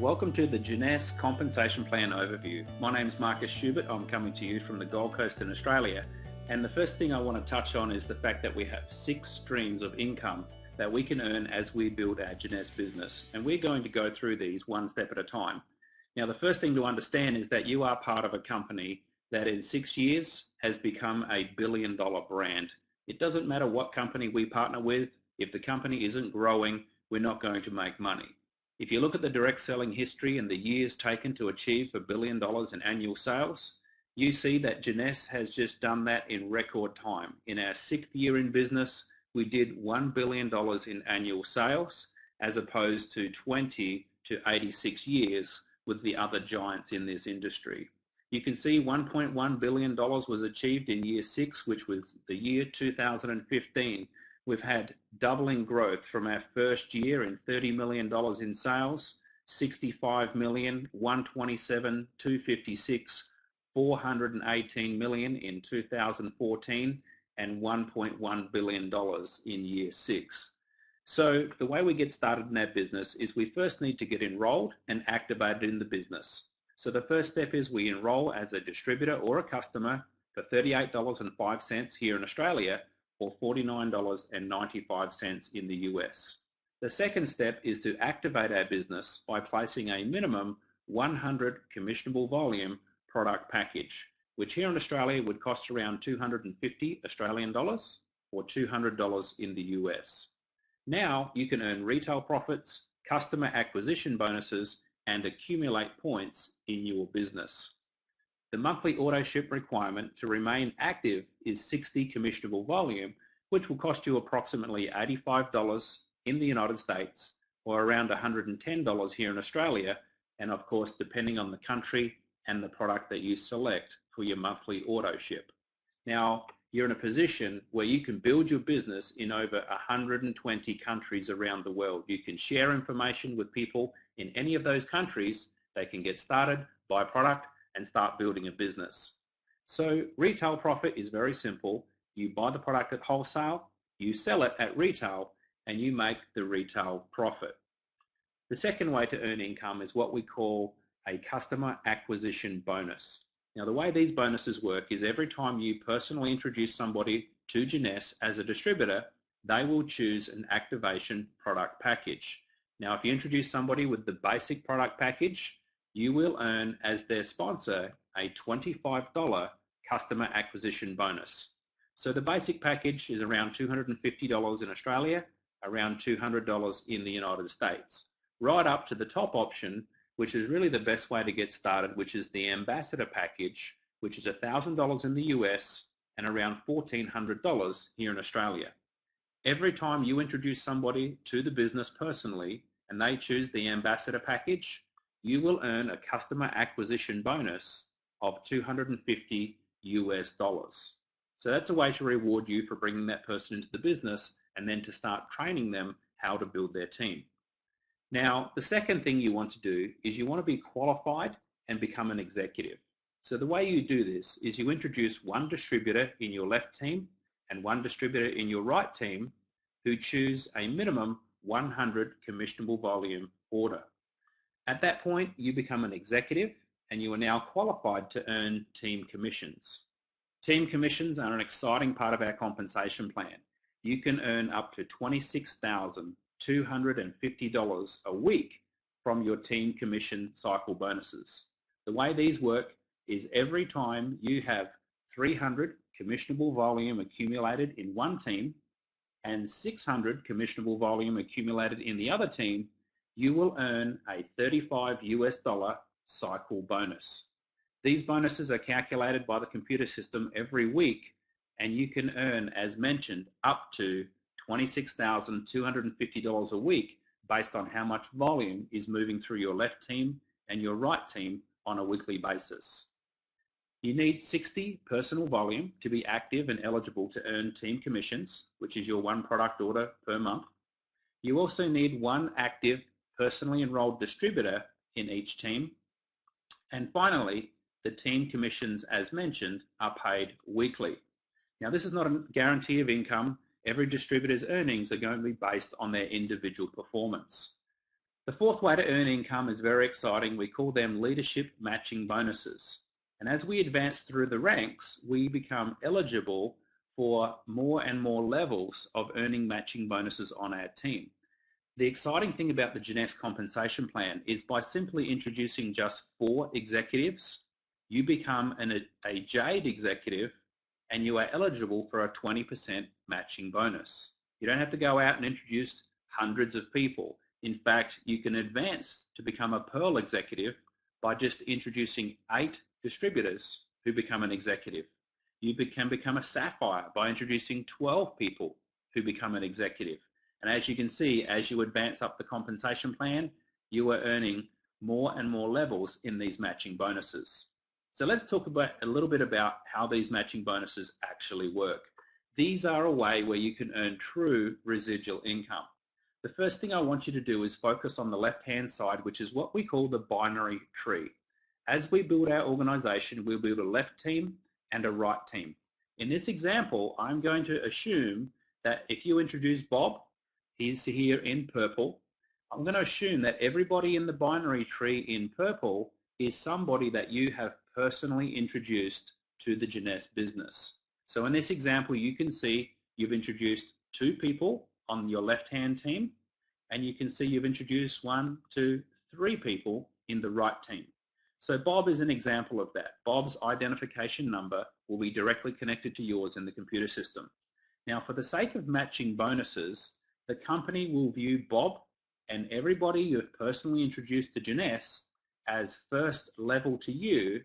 Welcome to the Jeunesse Compensation Plan Overview. My name is Marcus Schubert. I'm coming to you from the Gold Coast in Australia. And the first thing I want to touch on is the fact that we have 6 streams of income that we can earn as we build our Jeunesse business. And we're going to go through these one step at a time. Now, the first thing to understand is that you are part of a company that in 6 years has become a billion-dollar brand. It doesn't matter what company we partner with. If the company isn't growing, we're not going to make money. If you look at the direct selling history and the years taken to achieve $1 billion in annual sales, you see that Jeunesse has just done that in record time. In our 6th year in business, we did $1 billion in annual sales, as opposed to 20 to 86 years with the other giants in this industry. You can see $1.1 billion was achieved in year 6, which was the year 2015. We've had doubling growth from our first year in $30 million in sales, 65 million, 127, 256, 418 million in 2014, and $1.1 billion in year 6. So the way we get started in our business is we first need to get enrolled and activated in the business. So the first step is we enroll as a distributor or a customer for $38.05 here in Australia, or $49.95 in the US. The second step is to activate our business by placing a minimum 100 commissionable volume product package, which here in Australia would cost around 250 Australian dollars or $200 in the US. Now you can earn retail profits, customer acquisition bonuses, and accumulate points in your business. The monthly auto ship requirement to remain active is 60 commissionable volume, which will cost you approximately $85 in the United States or around $110 here in Australia, and of course depending on the country and the product that you select for your monthly auto ship. Now you're in a position where you can build your business in over 120 countries around the world. You can share information with people in any of those countries. They can get started, buy product, and start building a business. So retail profit is very simple. You buy the product at wholesale, you sell it at retail, and you make the retail profit. The second way to earn income is what we call a customer acquisition bonus. Now the way these bonuses work is every time you personally introduce somebody to Jeunesse as a distributor, they will choose an activation product package. Now if you introduce somebody with the basic product package, you will earn as their sponsor a $25 customer acquisition bonus. So the basic package is around $250 in Australia, around $200 in the United States, right up to the top option, which is really the best way to get started, which is the ambassador package, which is $1,000 in the US and around $1,400 here in Australia. Every time you introduce somebody to the business personally and they choose the ambassador package, you will earn a customer acquisition bonus of $250 US. So that's a way to reward you for bringing that person into the business and then to start training them how to build their team. Now, the second thing you want to do is you want to be qualified and become an executive. So the way you do this is you introduce one distributor in your left team and one distributor in your right team who choose a minimum 100 commissionable volume order. At that point, you become an executive and you are now qualified to earn team commissions. Team commissions are an exciting part of our compensation plan. You can earn up to $26,250 a week from your team commission cycle bonuses. The way these work is every time you have 300 commissionable volume accumulated in one team and 600 commissionable volume accumulated in the other team, you will earn a $35 US cycle bonus. These bonuses are calculated by the computer system every week, and you can earn, as mentioned, up to $26,250 a week based on how much volume is moving through your left team and your right team on a weekly basis. You need 60 personal volume to be active and eligible to earn team commissions, which is your one product order per month. You also need one active personally enrolled distributor in each team. And finally, the team commissions, as mentioned, are paid weekly. Now, this is not a guarantee of income. Every distributor's earnings are going to be based on their individual performance. The fourth way to earn income is very exciting. We call them leadership matching bonuses. And as we advance through the ranks, we become eligible for more and more levels of earning matching bonuses on our team. The exciting thing about the Jeunesse compensation plan is by simply introducing just 4 executives, you become a Jade executive and you are eligible for a 20% matching bonus. You don't have to go out and introduce hundreds of people. In fact, you can advance to become a Pearl executive by just introducing 8 distributors who become an executive. You can become a Sapphire by introducing 12 people who become an executive. And as you can see, as you advance up the compensation plan, you are earning more and more levels in these matching bonuses. So let's talk about a little bit about how these matching bonuses actually work. These are a way where you can earn true residual income. The first thing I want you to do is focus on the left-hand side, which is what we call the binary tree. As we build our organization, we'll build a left team and a right team. In this example, I'm going to assume that if you introduce Bob, he's here in purple. I'm going to assume that everybody in the binary tree in purple is somebody that you have personally introduced to the Jeunesse business. So in this example, you can see you've introduced 2 people on your left-hand team, and you can see you've introduced 1, 2, 3 people in the right team. So Bob is an example of that. Bob's identification number will be directly connected to yours in the computer system. Now, for the sake of matching bonuses, the company will view Bob and everybody you've personally introduced to Jeunesse as first level to you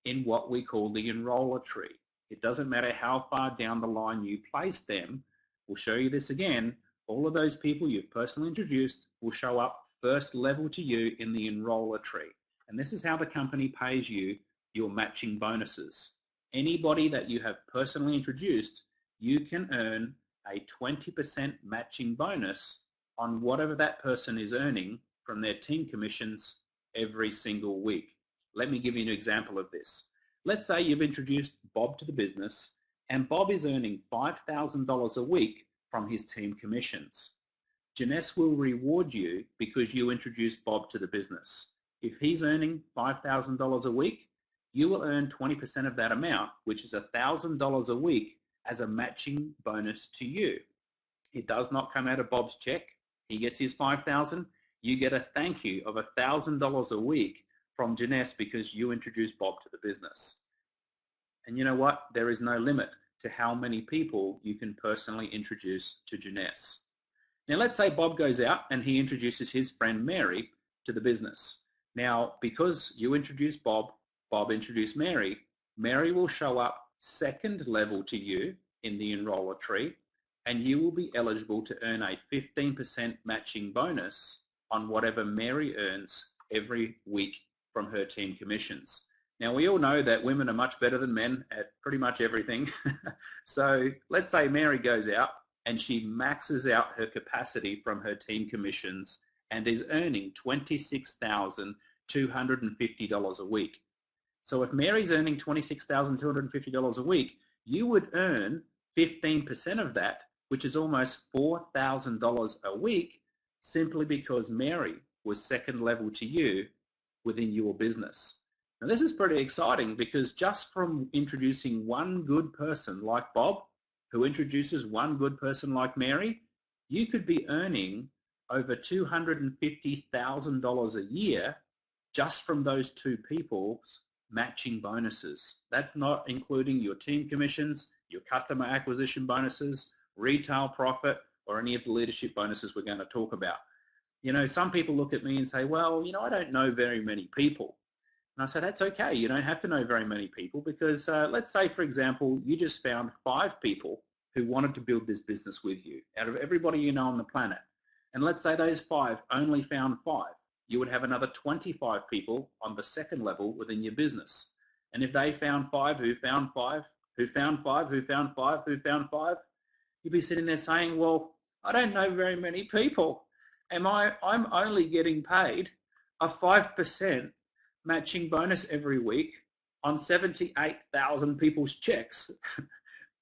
in what we call the enroller tree. It doesn't matter how far down the line you place them. We'll show you this again. All of those people you've personally introduced will show up first level to you in the enroller tree. And this is how the company pays you your matching bonuses. Anybody that you have personally introduced, you can earn a 20% matching bonus on whatever that person is earning from their team commissions every single week. Let me give you an example of this. Let's say you've introduced Bob to the business and Bob is earning $5,000 a week from his team commissions. Jeunesse will reward you because you introduced Bob to the business. If he's earning $5,000 a week, you will earn 20% of that amount, which is $1,000 a week as a matching bonus to you. It does not come out of Bob's check. He gets his $5,000. You get a thank you of $1,000 a week from Jeunesse because you introduced Bob to the business. And you know what? There is no limit to how many people you can personally introduce to Jeunesse. Now let's say Bob goes out and he introduces his friend Mary to the business. Now, because you introduced Bob, Bob introduced Mary, Mary will show up second level to you in the enroller tree, and you will be eligible to earn a 15% matching bonus on whatever Mary earns every week from her team commissions. Now, we all know that women are much better than men at pretty much everything. So let's say Mary goes out and she maxes out her capacity from her team commissions and is earning $26,250 a week. So if Mary's earning $26,250 a week, you would earn 15% of that, which is almost $4,000 a week, simply because Mary was second level to you within your business. Now this is pretty exciting because just from introducing one good person like Bob, who introduces one good person like Mary, you could be earning over $250,000 a year just from those 2 people's matching bonuses. That's not including your team commissions, your customer acquisition bonuses, retail profit, or any of the leadership bonuses we're going to talk about. You know, some people look at me and say, well, you know, I don't know very many people. And I say, that's okay. You don't have to know very many people because let's say, for example, you just found 5 people who wanted to build this business with you out of everybody you know on the planet. And let's say those 5 only found 5. You would have another 25 people on the second level within your business. And if they found 5 who found 5, who found 5, who found 5, who found 5, you'd be sitting there saying, well, I don't know very many people. I'm only getting paid a 5% matching bonus every week on 78,000 people's checks.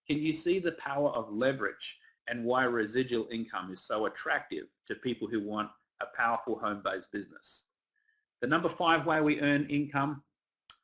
Can you see the power of leverage and why residual income is so attractive to people who want a powerful home-based business. The number 5 way we earn income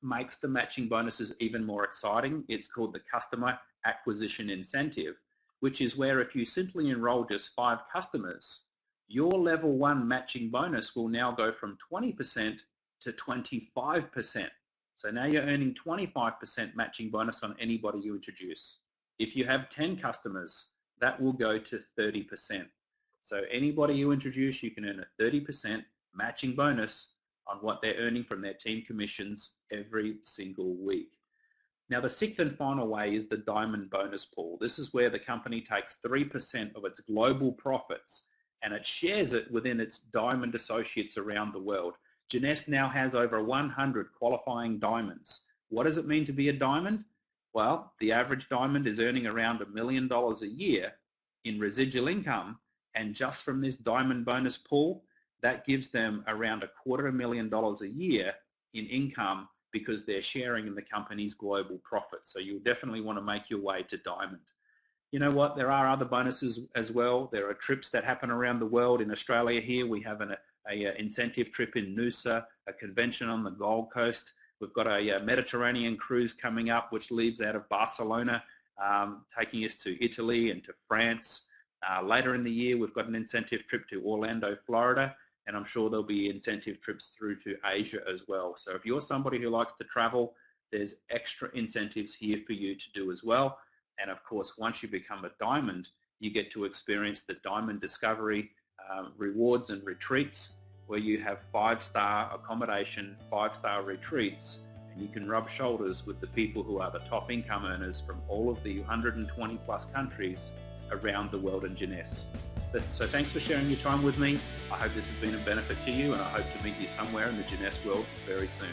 makes the matching bonuses even more exciting. It's called the customer acquisition incentive, which is where if you simply enroll just 5 customers, your level 1 matching bonus will now go from 20% to 25%. So now you're earning 25% matching bonus on anybody you introduce. If you have 10 customers, that will go to 30%. So anybody you introduce, you can earn a 30% matching bonus on what they're earning from their team commissions every single week. Now, the 6th and final way is the diamond bonus pool. This is where the company takes 3% of its global profits and it shares it within its diamond associates around the world. Jeunesse now has over 100 qualifying diamonds. What does it mean to be a diamond? Well, the average diamond is earning around $1 million a year in residual income, and just from this diamond bonus pool, that gives them around $250,000 a year in income because they're sharing in the company's global profits. So you'll definitely want to make your way to diamond. You know what? There are other bonuses as well. There are trips that happen around the world. In Australia here, we have an incentive trip in Noosa, a convention on the Gold Coast. We've got a Mediterranean cruise coming up, which leaves out of Barcelona, taking us to Italy and to France. Later in the year, we've got an incentive trip to Orlando, Florida, and I'm sure there'll be incentive trips through to Asia as well. So if you're somebody who likes to travel, there's extra incentives here for you to do as well. And of course, once you become a diamond, you get to experience the Diamond Discovery rewards and retreats, where you have 5-star accommodation, 5-star retreats, and you can rub shoulders with the people who are the top income earners from all of the 120 plus countries around the world in Jeunesse. So thanks for sharing your time with me. I hope this has been a benefit to you, and I hope to meet you somewhere in the Jeunesse world very soon.